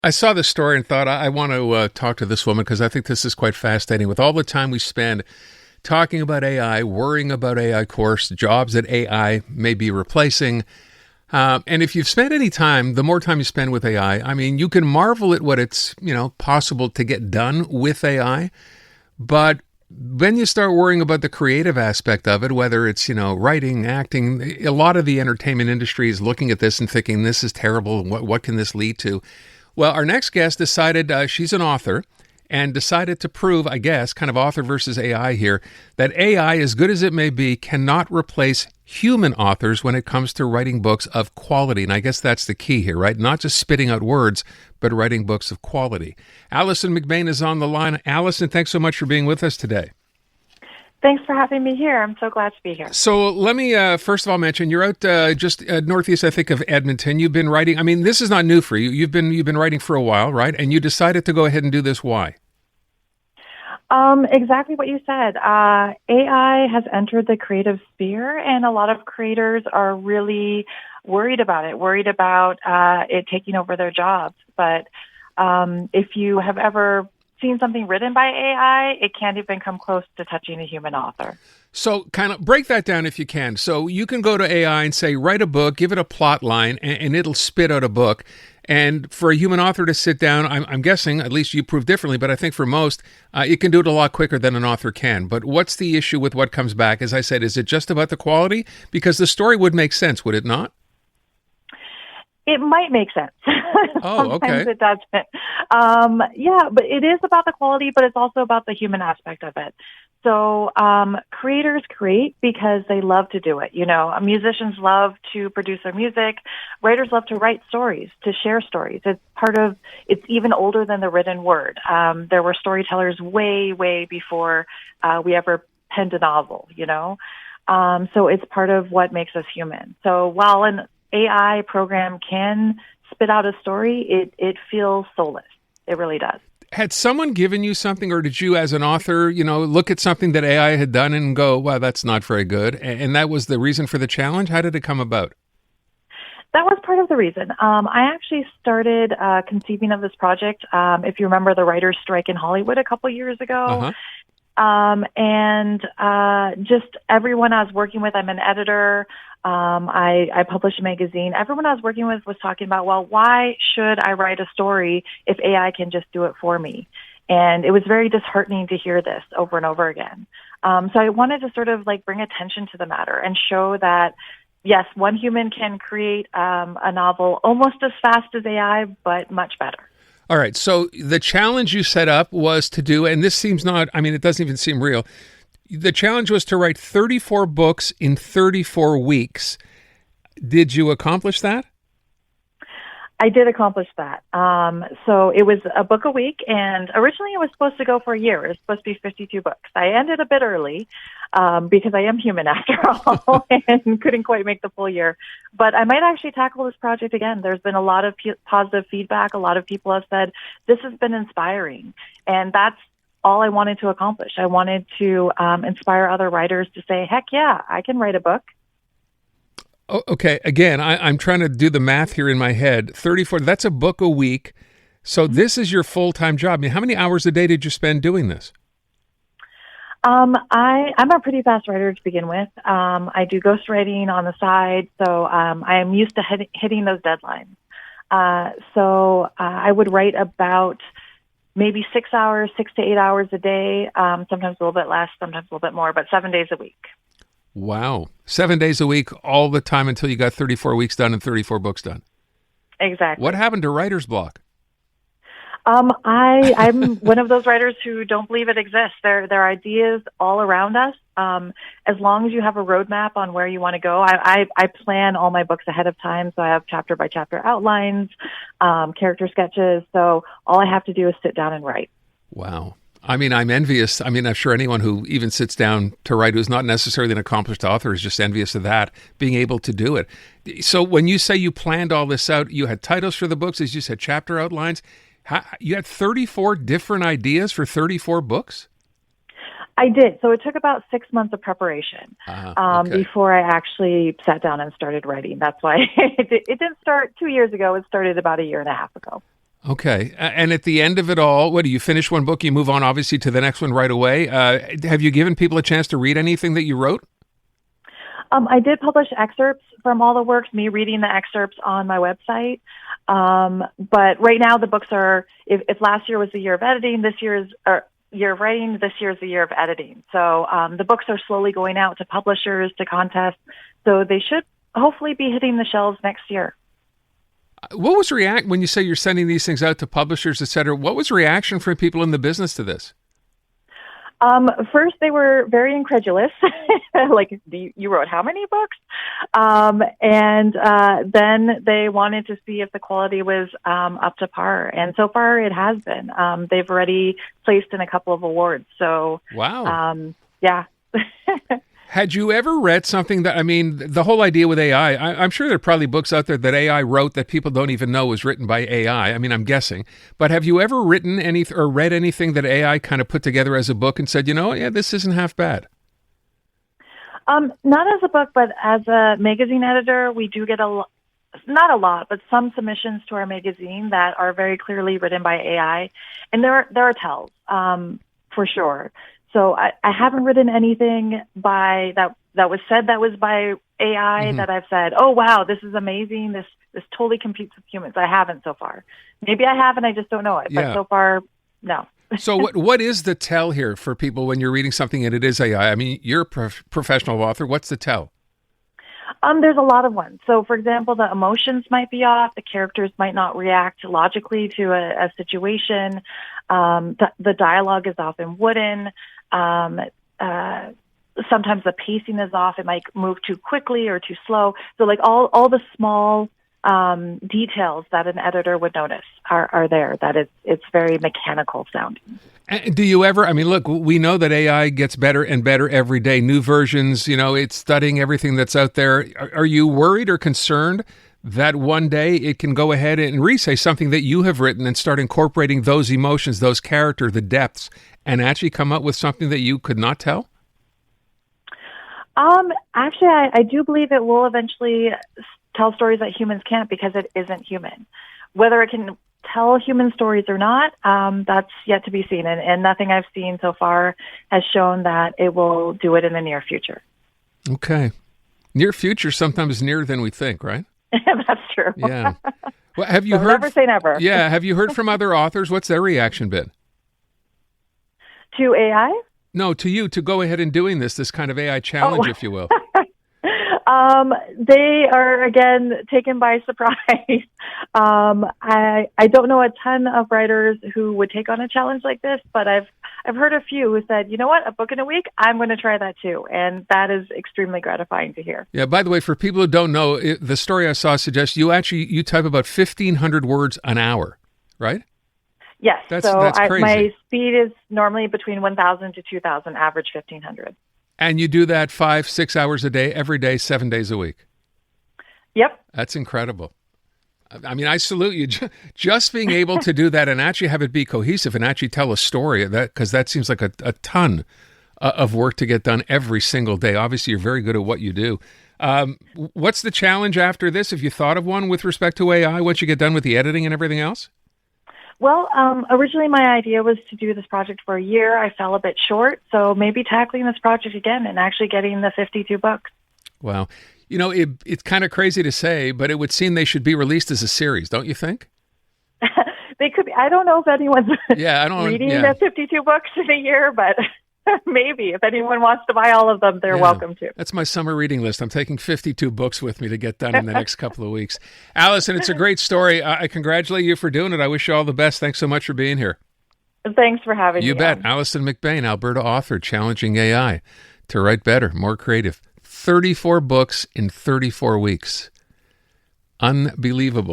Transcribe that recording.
I saw this story and thought I want to talk to this woman because I think this is quite fascinating. With all the time we spend talking about AI, worrying about AI, of course, jobs that AI may be replacing. And if you've spent any time, the more time you spend with AI, I mean, you can marvel at what it's, possible to get done with AI. But when you start worrying about the creative aspect of it, whether it's, writing, acting, a lot of the entertainment industry is looking at this and thinking, this is terrible. What can this lead to? Well, our next guest decided, she's an author, and decided to prove, I guess, kind of author versus AI here, that AI, as good as it may be, cannot replace human authors when it comes to writing books of quality. And I guess that's the key here, right? Not just spitting out words, but writing books of quality. Allison McBain is on the line. Allison, thanks so much for being with us today. Thanks for having me here. I'm so glad to be here. So let me first of all mention you're out just northeast, I think, of Edmonton. You've been writing. I mean, this is not new for you. You've been writing for a while, right? And you decided to go ahead and do this. Why? Exactly what you said. AI has entered the creative sphere, and a lot of creators are really worried about it taking over their jobs. But if you have ever seen something written by AI, it can't even come close to touching a human author. So kind of break that down if you can. So you can go to AI and say, write a book, give it a plot line, and it'll spit out a book. And for a human author to sit down, I'm guessing, at least you prove differently, but I think for most, it can do it a lot quicker than an author can. But what's the issue with what comes back? As I said, is it just about the quality? Because the story would make sense, would it not? It might make sense. Oh, okay. Sometimes it doesn't. Yeah, but it is about the quality, but it's also about the human aspect of it. So creators create because they love to do it. Musicians love to produce their music. Writers love to write stories, to share stories. It's even older than the written word. There were storytellers way, way before we ever penned a novel, So it's part of what makes us human. So while an AI program can spit out a story, it feels soulless. It really does. Had someone given you something, or did you as an author, look at something that AI had done and go, wow, that's not very good? And that was the reason for the challenge? How did it come about? That was part of the reason. I actually started conceiving of this project, if you remember the writer's strike in Hollywood a couple years ago. Uh-huh. Just everyone I was working with, I'm an editor. I published a magazine. Everyone I was working with was talking about, well, why should I write a story if AI can just do it for me? And it was very disheartening to hear this over and over again. So I wanted to sort of bring attention to the matter and show that, yes, one human can create a novel almost as fast as AI, but much better. All right. So the challenge you set up was to do, and this seems it doesn't even seem real. The challenge was to write 34 books in 34 weeks. Did you accomplish that? I did accomplish that. So it was a book a week, and originally it was supposed to go for a year. It was supposed to be 52 books. I ended a bit early because I am human after all and couldn't quite make the full year. But I might actually tackle this project again. There's been a lot of positive feedback. A lot of people have said, this has been inspiring. And that's all I wanted to accomplish. I wanted to inspire other writers to say, heck yeah, I can write a book. Oh, okay. Again, I'm trying to do the math here in my head. 34, that's a book a week. So this is your full-time job. I mean, how many hours a day did you spend doing this? I'm a pretty fast writer to begin with. I do ghostwriting on the side, so I am used to hitting those deadlines. So I would write about maybe 6 to 8 hours a day, sometimes a little bit less, sometimes a little bit more, but 7 days a week. Wow. 7 days a week, all the time until you got 34 weeks done and 34 books done. Exactly. What happened to writer's block? I'm one of those writers who don't believe it exists. There are ideas all around us. As long as you have a roadmap on where you want to go, I plan all my books ahead of time. So I have chapter by chapter outlines, character sketches. So all I have to do is sit down and write. Wow. I mean, I'm envious. I mean, I'm sure anyone who even sits down to write who's not necessarily an accomplished author is just envious of that, being able to do it. So when you say you planned all this out, you had titles for the books, as you said, chapter outlines. You had 34 different ideas for 34 books? I did. So it took about 6 months of preparation before I actually sat down and started writing. That's why it didn't start 2 years ago. It started about a year and a half ago. Okay. And at the end of it all, what do you finish one book, you move on obviously to the next one right away? Have you given people a chance to read anything that you wrote? I did publish excerpts from all the works, me reading the excerpts on my website. But right now the books are, if last year was the year of editing, this year is, or year of writing, this year is the year of editing. So the books are slowly going out to publishers, to contests. So they should hopefully be hitting the shelves next year. What was when you say you're sending these things out to publishers, et cetera, what was reaction from people in the business to this? First, they were very incredulous. Like, you wrote how many books? And then they wanted to see if the quality was up to par. And so far, it has been. They've already placed in a couple of awards. So, wow. Yeah. Had you ever read something that, I mean, the whole idea with AI, I'm sure there are probably books out there that AI wrote that people don't even know was written by AI. I mean, I'm guessing. But have you ever written or read anything that AI kind of put together as a book and said, you know, yeah, this isn't half bad? Not as a book, but as a magazine editor, we do get not a lot, but some submissions to our magazine that are very clearly written by AI. And there are tells, for sure. So I haven't written anything by that was said that was by AI that I've said, oh, wow, this is amazing. This totally competes with humans. I haven't so far. Maybe I have and I just don't know it. Yeah. But so far, no. So what is the tell here for people when you're reading something and it is AI? I mean, you're a professional author. What's the tell? There's a lot of ones. So, for example, the emotions might be off. The characters might not react logically to a situation. The dialogue is often wooden. Sometimes the pacing is off. It might move too quickly or too slow. So like all the small details that an editor would notice are there, that it's very mechanical sounding. And do you ever, I mean, look, we know that AI gets better and better every day. New versions, you know, it's studying everything that's out there. Are you worried or concerned that one day it can go ahead and re-say something that you have written and start incorporating those emotions, those characters, the depths, and actually come up with something that you could not tell? Actually, I do believe it will eventually tell stories that humans can't, because it isn't human. Whether it can tell human stories or not, that's yet to be seen. And nothing I've seen so far has shown that it will do it in the near future. Okay. Near future sometimes nearer than we think, right? That's true. Yeah. Well, have you heard? Never say never. Yeah. Have you heard from other authors? What's their reaction been? To AI? No, to you, to go ahead and doing this kind of AI challenge, if you will. They are, again, taken by surprise. I don't know a ton of writers who would take on a challenge like this, but I've heard a few who said, you know what, a book in a week, I'm going to try that too. And that is extremely gratifying to hear. Yeah, by the way, for people who don't know, the story I saw suggests you type about 1,500 words an hour, right? Yes. That's crazy. My speed is normally between 1,000 to 2,000, average 1,500. And you do that 5-6 hours a day, every day, 7 days a week. Yep. That's incredible. I mean, I salute you. Just being able to do that and actually have it be cohesive and actually tell a story, because that seems like a ton of work to get done every single day. Obviously, you're very good at what you do. What's the challenge after this? Have you thought of one with respect to AI once you get done with the editing and everything else? Well, originally my idea was to do this project for a year. I fell a bit short, so maybe tackling this project again and actually getting the 52 books. Wow. You know, it's kind of crazy to say, but it would seem they should be released as a series, don't you think? They could be. I don't know if anyone's reading the 52 books in a year, but maybe. If anyone wants to buy all of them, they're welcome to. That's my summer reading list. I'm taking 52 books with me to get done in the next couple of weeks. Allison, it's a great story. I congratulate you for doing it. I wish you all the best. Thanks so much for being here. Thanks for having me. You bet. Allison McBain, Alberta author, challenging AI to write better, more creative. 34 books in 34 weeks. Unbelievable.